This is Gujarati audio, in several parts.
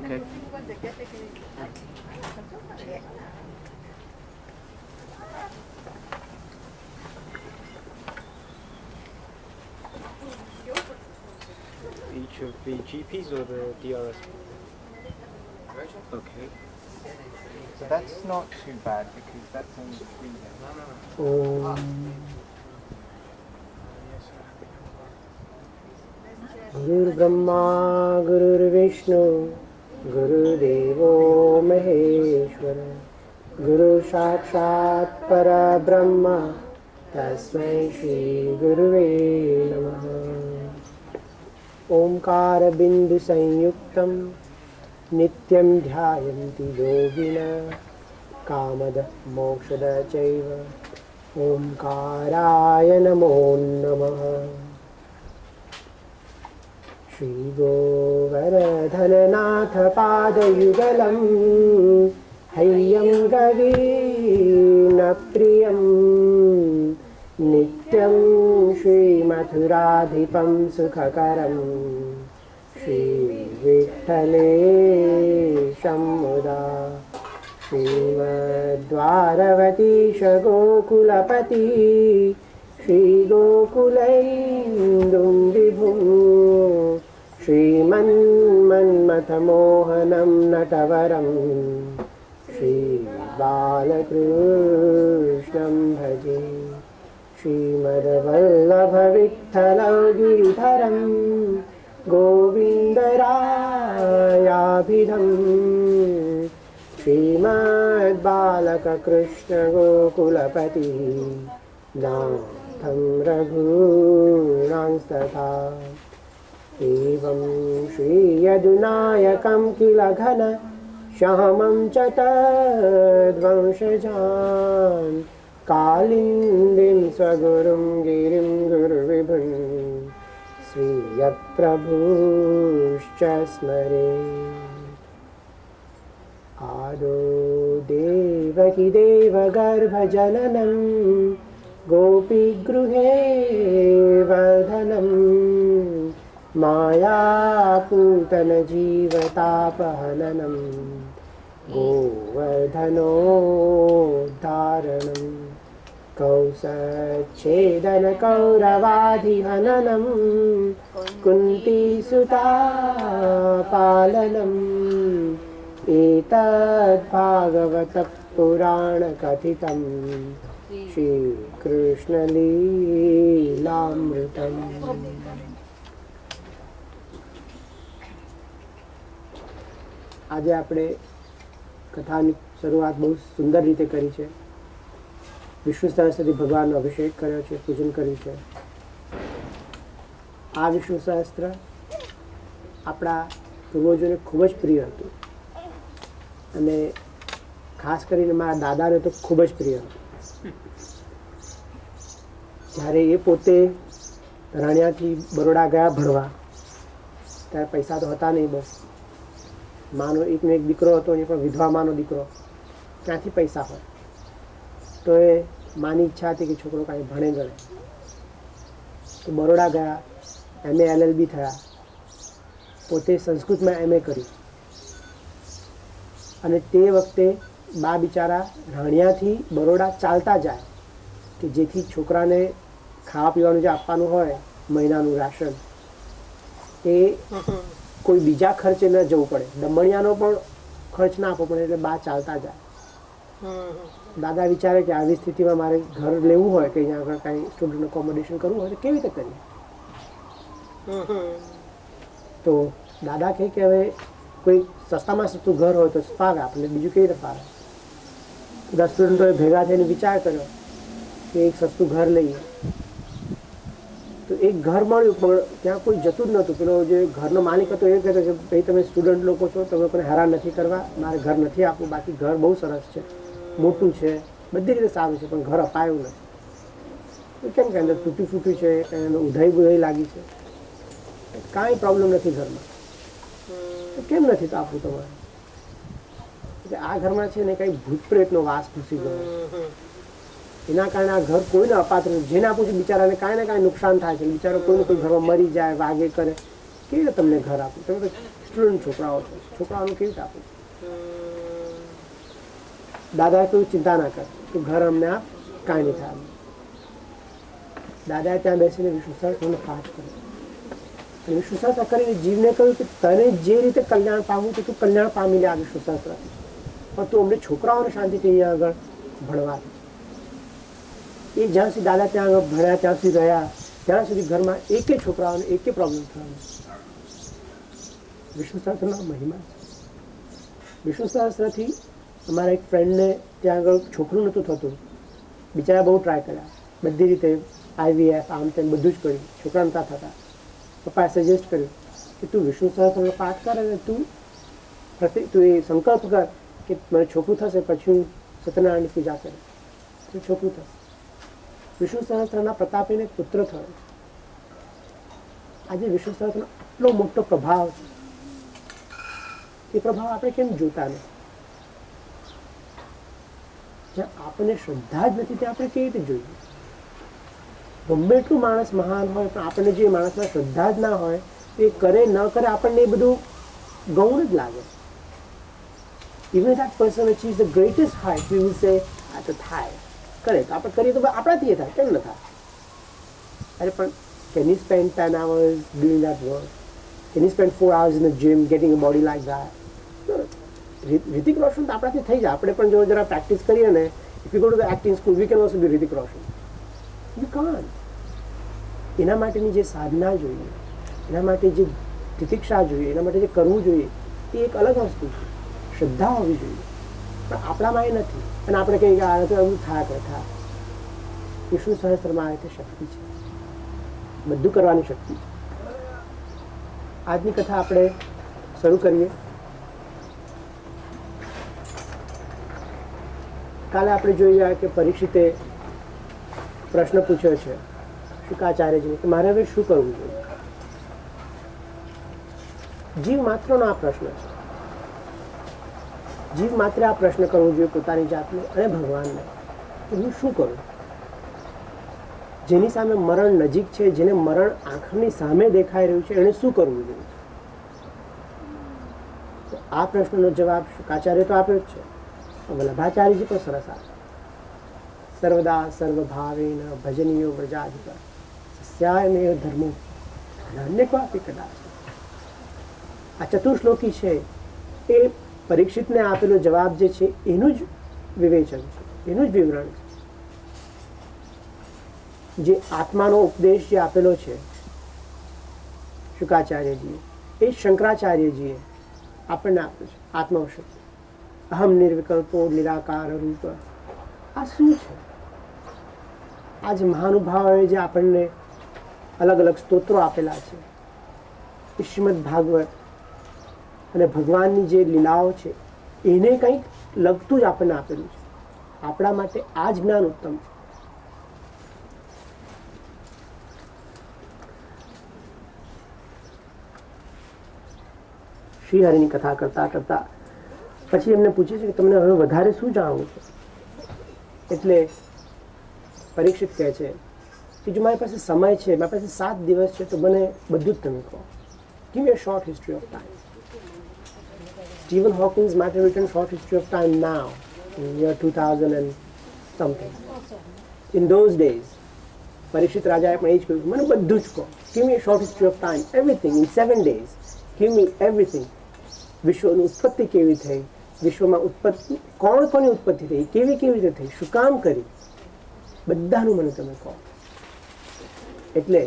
Okay. Each of the GPs or the DRS? Okay. So that's not too bad because that's only 3 days. गुरुर्ब्रह्मा गुरुर्विष्णु गुरुदेवो महेश्वर गुरु साक्षात् परब्रह्म तस्मै श्री गुरुवे नमः। ओंकार बिंदु संयुक्तं नित्यं ध्यायन्ति योगिनः कामद मोक्षद चैव ओंकाराय नमो नमः। श्री गोवर्धननाथ पादयुगलं हैयं गवीर्नप्रियं नित्यं श्रीमथुराधिपं सुखकरं श्रीविठ्ठलेशं मुदा श्रीमद्वारवतीश गोकुलपति श्रीगोकुलैन्दुं विभुं श्रीमन्मन्मथमोहनं नटवरं श्रीबालकृष्णं भजे श्रीमद्वल्लभविठ्ठलं गिरिधरं गोविन्दरायाभिधं श्रीमद्बालककृष्णगोकुलपतिः नाथं रघूणांस्तथा एवं श्रीयदुनायकं किल घन श्यामं च तद्वंशजान् कालिन्दीं स्वगुरुं गिरिं गुरुविभुं स्वीयप्रभुश्च स्मरे। आदौ देवकी देवगर्भजननं गोपीगृहे वर्धनं मायापूतनजीवतापहननं गोवर्धनोद्धारणं कौसच्छेदनकौरवाधिहननं कुन्तीसुतापालनम् एतद्भागवतः पुराणकथितं श्रीकृष्णलीलामृतम्। આજે આપણે કથાની શરૂઆત બહુ સુંદર રીતે કરી છે। વિષ્ણુ સહસ્ત્રથી ભગવાનનો અભિષેક કર્યો છે, પૂજન કર્યું છે। આ વિષ્ણુ સહસ્ત્ર આપણા પૂર્વજોને ખૂબ જ પ્રિય હતું અને ખાસ કરીને મારા દાદાને તો ખૂબ જ પ્રિય હતું। જ્યારે એ પોતે રાણિયાથી બરોડા ગયા ભણવા ત્યારે પૈસા તો હતા નહીં બહુ, માનો એકનો એક દીકરો હતો, એ પણ વિધવા માનો દીકરો, ક્યાંથી પૈસા હોય? તો એ માની ઈચ્છા હતી કે છોકરો કાંઈ ભણે ગણે, તો બરોડા ગયા, MA LLB થયા, પોતે સંસ્કૃતમાં MA કર્યું અને તે વખતે બા બિચારા રાણિયાથી બરોડા ચાલતા જાય કે જેથી છોકરાને ખાવા પીવાનું જે આપવાનું હોય મહિનાનું રાશન એ કોઈ બીજા ખર્ચે ન જવું પડે, દમણિયાનો પણ ખર્ચ ના આપવો પડે, એટલે બા ચાલતા જાય। દાદા વિચારે કે આવી સ્થિતિમાં મારે ઘર લેવું હોય કે અહીંયા આગળ કાંઈ સ્ટુડન્ટ એકોમોડેશન કરવું હોય તો કેવી રીતે કરીએ? તો દાદા કહે કે હવે કોઈ સસ્તામાં સસ્તું ઘર હોય તો ફાવે આપણને, બીજું કેવી રીતે ફાવે? બધા સ્ટુડન્ટોએ ભેગા થઈને વિચાર કર્યો કે એક સસ્તું ઘર લઈએ। તો એક ઘર મળ્યું પણ ત્યાં કોઈ જતું જ નહોતું। પેલો જે ઘરનો માલિક હતો એ કહેતો કે ભાઈ તમે સ્ટુડન્ટ લોકો છો, તમે લોકોને હેરાન નથી કરવા, મારે ઘર નથી આપવું, બાકી ઘર બહુ સરસ છે, મોટું છે, બધી રીતે સારું છે, પણ ઘર અપાયું નથી। તો કેમ કે અંદર તૂટી ફૂટ્યું છે, ઉધાઈ બુધાઈ લાગી છે, કાંઈ પ્રોબ્લેમ નથી ઘરમાં, તો કેમ નથી તો આપવું તમારે? આ ઘરમાં છે ને કંઈ ભૂત પ્રેતનો વાસ ઘૂસી ગયો, એના કારણે આ ઘર કોઈને અપાત્ર, જેને આપું છું બિચારાને કાંઈ ને કાંઈ નુકસાન થાય છે, બિચારો કોઈને કોઈ ઘરમાં મરી જાય, વાગે કરે, કેવી રીતે તમને ઘર આપું? તમે તો સ્ટુડન્ટ છોકરાઓ છો, છોકરાઓને કેવી રીતે આપું? દાદાએ કોઈ ચિંતા ના કર, તું ઘર અમને આપ, કાંઈ નહીં થાય. દાદાએ ત્યાં બેસીને વિષ્ણુ સહસ્ત્રનો પાઠ કર્યો. અને વિષ્ણુ સહસ્ત્ર કરીને જીવને કહ્યું કે તને જે રીતે કલ્યાણ પામવું તો તું કલ્યાણ પામી લે આ વિષ્ણુ સહસ્ત્ર, પણ તું અમને છોકરાઓને શાંતિથી અહીંયા આગળ ભણવા. એ જ્યાં સુધી દાદા ત્યાં આગળ ભણ્યા, ત્યાં સુધી રહ્યા, ત્યાં સુધી ઘરમાં એકે છોકરાઓને એકે પ્રોબ્લેમ થયો. વિષ્ણુ સહસ્ત્રના મહિમા. વિષ્ણુ સહસ્ત્રથી અમારા એક ફ્રેન્ડને ત્યાં આગળ છોકરું નહોતું થતું, બિચારા બહુ ટ્રાય કર્યા, બધી રીતે IVF આમ તેમ બધું જ કર્યું, છોકરા નહોતા થતા. પપ્પાએ સજેસ્ટ કર્યું કે તું વિષ્ણુ સહસ્ત્રનો પાઠ કર અને તું એ સંકલ્પ કર કે મને છોકરું થશે પછી હું સત્યનારાયણની પૂજા કરીશ, તો છોકરું થશે. વિષ્ણુ સહસ્ત્રના પ્રતાપે એને પુત્ર થયો. આજે વિષ્ણુ સહસ્ત્રનો આટલો મોટો પ્રભાવ છે, એ પ્રભાવ આપણે કેમ જોતા નથી? જ્યાં આપણને શ્રદ્ધા જ નથી ત્યાં આપણે કેવી રીતે જોઈએ? ગમે એટલું માણસ મહાન હોય પણ આપણને જે માણસમાં શ્રદ્ધા જ ના હોય એ કરે ન કરે આપણને એ બધું ગૌણ જ લાગે. Even that person achieves the greatest height, we will say આ તો થાય, કરે તો આપણે કરીએ તો આપણાથી થાય, કેમ ન થાય? અરે પણ can you spend 10 hours doing that work? Can you spend 4 hours in the gym getting a body like that? Hrithik Roshan તો આપણાથી થઈ જાય. આપણે પણ જો જરા પ્રેક્ટિસ કરીએ ને, if you go to the acting school, we can also be Hrithik Roshan. You can't. એના માટેની જે સાધના જોઈએ, એના માટે જે તિતિક્ષા જોઈએ, એના માટે જે કરવું જોઈએ, એ એક અલગ વસ્તુ છે. શ્રદ્ધા હોવી જોઈએ, પણ આપણામાં એ નથી. અને આપણે કહીએ કે આ તો એવું થયા કરે થાય. વિષ્ણુ સહસ્ત્રમાં આ રીતે શક્તિ છે, બધું કરવાની શક્તિ છે. આજની કથા આપણે શરૂ કરીએ. કાલે આપણે જોઈ રહ્યા કે પરીક્ષિતે પ્રશ્ન પૂછ્યો છે શુકાચાર્યજીને કે મારે હવે શું કરવું જોઈએ? જીવ માત્રનો આ પ્રશ્ન છે. જીવ માત્ર આ પ્રશ્ન કરવો જોઈએ પોતાની જાતને અને ભગવાનને કે હું શું કરું? જેની સામે મરણ નજીક છે, જેને મરણ આંખની સામે દેખાઈ રહ્યું છે, એને શું કરવું જોઈએ? આ પ્રશ્નનો જવાબ શુકાચાર્ય તો આપ્યો જ છે, વલ્લભાચાર્યજી પણ સરસ આપે. સર્વદા સર્વભાવેન ભજનીયો વ્રજાધિપ સસ્યાયમેવ ધર્મો અન્ય ક્વાપી કદાચ. આ ચતુશ્લોકી છે એ પરીક્ષિતને આપેલો જવાબ જે છે એનું જ વિવેચન છે, એનું જ વિવરણ છે. જે આત્માનો ઉપદેશ જે આપેલો છે શુકાચાર્યજીએ, એ શંકરાચાર્યજીએ આપણને આપ્યો છે. આત્મવશક્તિ, અહમ નિર્વિકલ્પો નિરાકાર રૂપ. આ શું છે? આ જે મહાનુભાવોએ જે આપણને અલગ અલગ સ્તોત્રો આપેલા છે, શ્રીમદ ભાગવત અને ભગવાનની જે લીલાઓ છે એને કંઈક લગતું જ આપણને આપેલું છે. આપણા માટે આ જ જ્ઞાન ઉત્તમ છે. શ્રીહરિની કથા કરતા કરતા પછી એમને પૂછે છે કે તમને હવે વધારે શું જાણવું છે? એટલે પરીક્ષિત કહે છે કે જો મારી પાસે સમય છે, મારી પાસે 7 દિવસ છે, તો મને બધું જ તમે કહો. Give me a short history of time. Stephen Hawking might have written short history of time now, in the year 2000 and something. In those days, Parikshit રાજાએ પણ એ જ કહ્યું, મને બધું જ કહો. Give me a short history of time, everything in 7 days. Give me everything. વિશ્વની ઉત્પત્તિ કેવી થઈ, વિશ્વમાં ઉત્પત્તિ કોણ કોની ઉત્પત્તિ થઈ, કેવી કેવી રીતે થઈ, શું કામ કરી, બધાનું મને તમે કહો. એટલે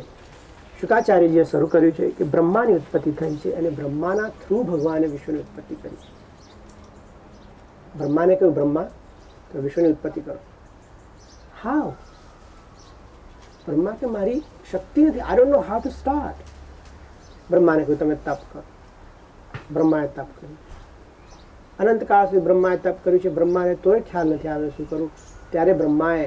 શુકાચાર્યજીએ શરૂ કર્યું છે કે બ્રહ્માની ઉત્પત્તિ થઈ છે અને બ્રહ્માના થ્રુ ભગવાને વિશ્વની ઉત્પત્તિ કરી. બ્રહ્માને કહ્યું બ્રહ્મા તો વિશ્વની ઉત્પત્તિ કરો. હાઉ? બ્રહ્મા કે મારી શક્તિ નથી, I don't know how to start. બ્રહ્માને કહ્યું તમે તપ કરો. બ્રહ્માએ તપ કર્યું. અનંતકાળ સુધી બ્રહ્માએ તપ કર્યું છે. બ્રહ્માને તોય ખ્યાલ નથી આવ્યો શું કરું. ત્યારે બ્રહ્માએ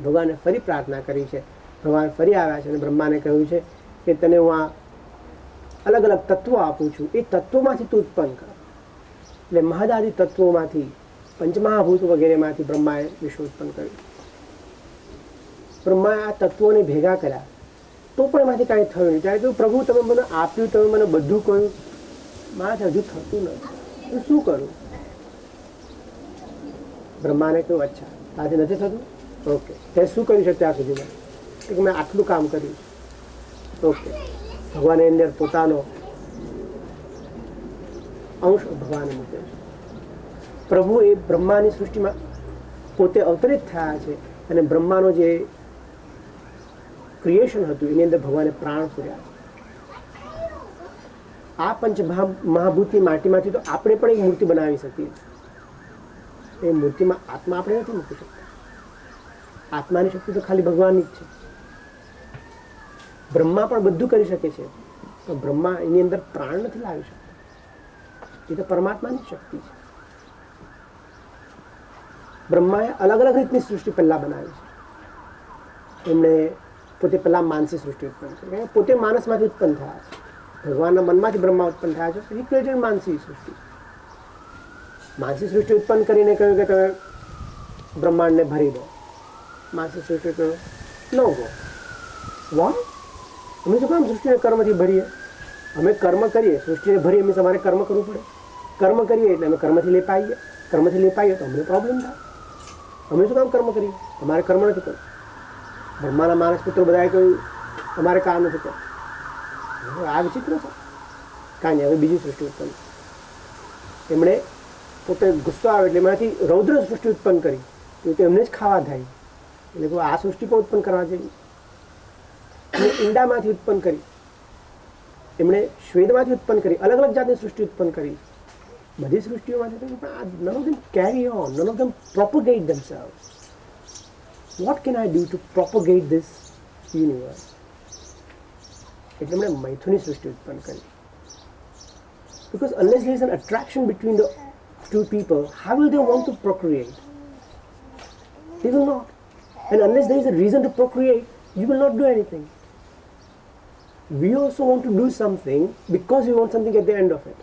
ભગવાનને ફરી પ્રાર્થના કરી છે. ભગવાન ફરી આવ્યા છે અને બ્રહ્માને કહ્યું છે કે તને હું આ અલગ અલગ તત્વો આપું છું, એ તત્વોમાંથી તું ઉત્પન્ન કર. એટલે મહદાદિ તત્વોમાંથી, પંચમહાભૂત વગેરેમાંથી બ્રહ્માએ વિશ્વ ઉત્પન્ન કર્યું. બ્રહ્માએ આ તત્વોને ભેગા કર્યા તો પણ એમાંથી કાંઈ થયું નહીં. ત્યારે કહ્યું પ્રભુ તમે મને આપ્યું, તમે મને બધું કહ્યું, મારાથી હજુ થતું નથી, હું શું કરું? બ્રહ્માને કહ્યું અચ્છા આજે નથી થતું, ઓકે તે શું કર્યું છે ત્યાં સુધીમાં? કે મેં આટલું કામ કર્યું. ઓકે, ભગવાન એની અંદર પોતાનો અંશ ભગવાને મૂક્યો છે. પ્રભુ એ બ્રહ્માની સૃષ્ટિમાં પોતે અવતરિત થયા છે અને બ્રહ્માનો જે ક્રિએશન હતું એની અંદર ભગવાને પ્રાણ પૂર્યા છે. આ પંચ મહાભૂતની માટીમાંથી તો આપણે પણ એક મૂર્તિ બનાવી શકીએ. એ મૂર્તિમાં આત્મા આપણે નથી મૂકી શકતા. આત્માની શક્તિ તો ખાલી ભગવાનની જ છે. બ્રહ્મા પણ બધું કરી શકે છે, પણ બ્રહ્મા એની અંદર પ્રાણ નથી લાવી શકતા. એ તો પરમાત્માની શક્તિ છે. બ્રહ્માએ અલગ અલગ રીતની સૃષ્ટિ પહેલા બનાવી છે. એમણે પોતે પહેલા માનસી સૃષ્ટિ ઉત્પન્ન કરી, પોતે માનસમાંથી ઉત્પન્ન થયા છે. ભગવાનના મનમાંથી બ્રહ્મા ઉત્પન્ન થયા છે. હી ક્રિએટેડ માનસી સૃષ્ટિ. માનસી સૃષ્ટિ ઉત્પન્ન કરીને કહ્યું કે તમે બ્રહ્માંડને ભરી દો. માનસી સૃષ્ટિ કહ્યું નો ગો. વોટ? અમે શું કામ સૃષ્ટિને કર્મથી ભરીએ? અમે કર્મ કરીએ, સૃષ્ટિને ભરીએ મીન્સ અમારે કર્મ કરવું પડે. કર્મ કરીએ એટલે અમે કર્મથી લેપાઈએ. કર્મથી લેપાઈએ તો અમને પ્રોબ્લેમ થાય. અમે શું કામ કર્મ કરીએ? અમારે કર્મ નથી કરવું. બ્રહ્માના માનસ પુત્રો બધાએ કહ્યું અમારે કામ નથી કરવું. આ વિચિત્ર છે. કાંઈ નહીં, હવે બીજી સૃષ્ટિ ઉત્પન્ન. એમણે પોતે ગુસ્સો આવે એટલે એમાંથી રૌદ્ર સૃષ્ટિ ઉત્પન્ન કરી તો એમને જ ખાવા થાય. એટલે આ સૃષ્ટિ પણ ઉત્પન્ન કરવા જેવી. એમણે ઈંડામાંથી ઉત્પન્ન કરી, એમણે શ્વેતમાંથી ઉત્પન્ન કરી, અલગ અલગ જાતની સૃષ્ટિ ઉત્પન્ન કરી. બધી સૃષ્ટિઓમાંથી પણ none of them carry on, none of them propagate themselves. What can I do to propagate this universe? એટલે એમણે મૈથુની સૃષ્ટિ ઉત્પન્ન કરી. Because unless there is an attraction between the two people, how will they want to procreate? They will not. And unless there is a reason to procreate, you will not do anything. We also want to do something because we want something at the end of it.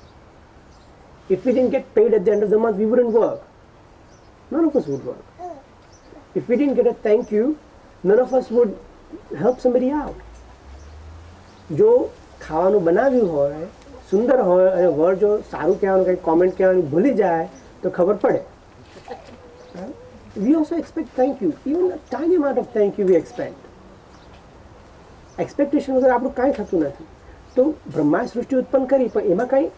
If we didn't get paid at the end of the month, we wouldn't work. None of us would work. If we didn't get a thank you, none of us would help somebody out. જો ખાવાનું બનાવ્યું હોય, સુંદર હોય અને વર જો સારું કહેવાનું, કંઈક કોમેન્ટ કહેવાનું ભૂલી જાય તો ખબર પડે. We also expect thank you. Even a tiny amount of thank you we expect. Expectation વગર આપણું કાંઈ થતું નથી. તો બ્રહ્માએ સૃષ્ટિ ઉત્પન્ન કરી, પણ એમાં કાંઈ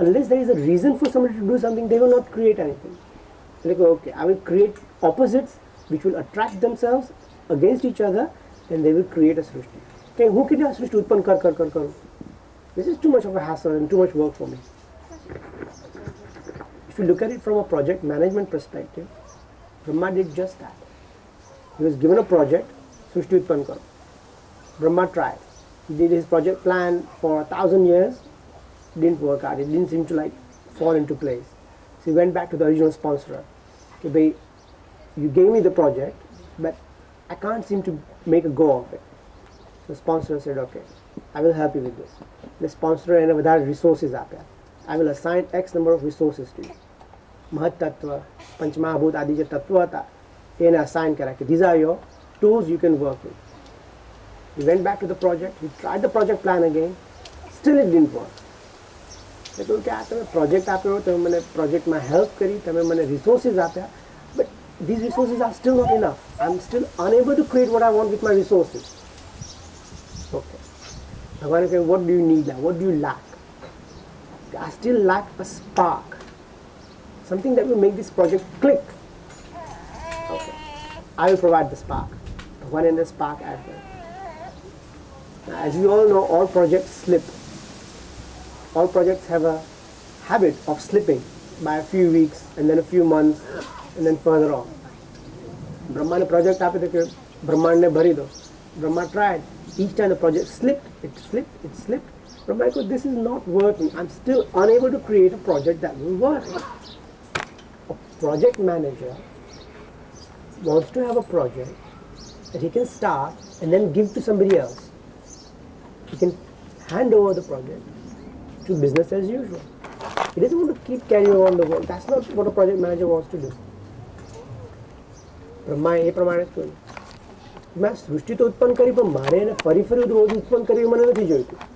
unless there is a reason for somebody to do something, they will not create anything. Like, okay, I will create opposites which will attract themselves against each other and they will create a સૃષ્ટિ. કે હું કેટલી આ સૃષ્ટિ ઉત્પન્ન કરું? This is too much of a hassle and too much work for me. If you look at it from a project management perspective, Brahma did just that. He was given a project, સૃષ્ટિ ઉત્પન્ન કરો. Brahma tried. He did his project plan for 1,000 years. Didn't work out. It didn't seem to fall into place. So he went back to the original sponsor. Okay, bhai, you gave me the project, but I can't seem to make a go of it. The sponsor said, okay, I will help you with this. The sponsor and વધારે resources આપ્યા. I will assign X number of resources to you. મહત તત્વ, પંચમહાભૂત આદિ જે તત્વ હતા એને assign કર્યા કે these are your tools you can work with. He went back to the project. He tried the project plan again. Still it didn't work. મેં કહ્યું કે આ તમે પ્રોજેક્ટ આપ્યો, તમે મને પ્રોજેક્ટમાં હેલ્પ કરી, તમે મને રિસોર્સિસ આપ્યા, but these resources are still not enough. I'm still unable to create what I want with my resources. Okay. ભગવાને કહ્યું, what do you need now? What do you lack? I still lack a spark. Something that will make this project click. Okay. I will provide the spark. Bhagavan and the spark added. As we all know, all projects slip. All projects have a habit of slipping by a few weeks and then a few months and then further on. Brahma ne project aapyo to ke Brahmand ne bhari do. Brahma tried. Each time the project slipped. It slipped. Brahma said, this is not working. I'm still unable to create a project that will work. A project manager wants to have a project that he can start and then give to somebody else. He can hand over the project to business as usual. He doesn't want to keep carrying on the work. That's not what a project manager wants to do. Brahma એ પ્રમાણે જ કહ્યું. મેં સૃષ્ટિ તો ઉત્પન્ન કરી, પણ મારે એને ફરી ફરી ઉત્પન્ન કરવી મને નથી જોઈતું.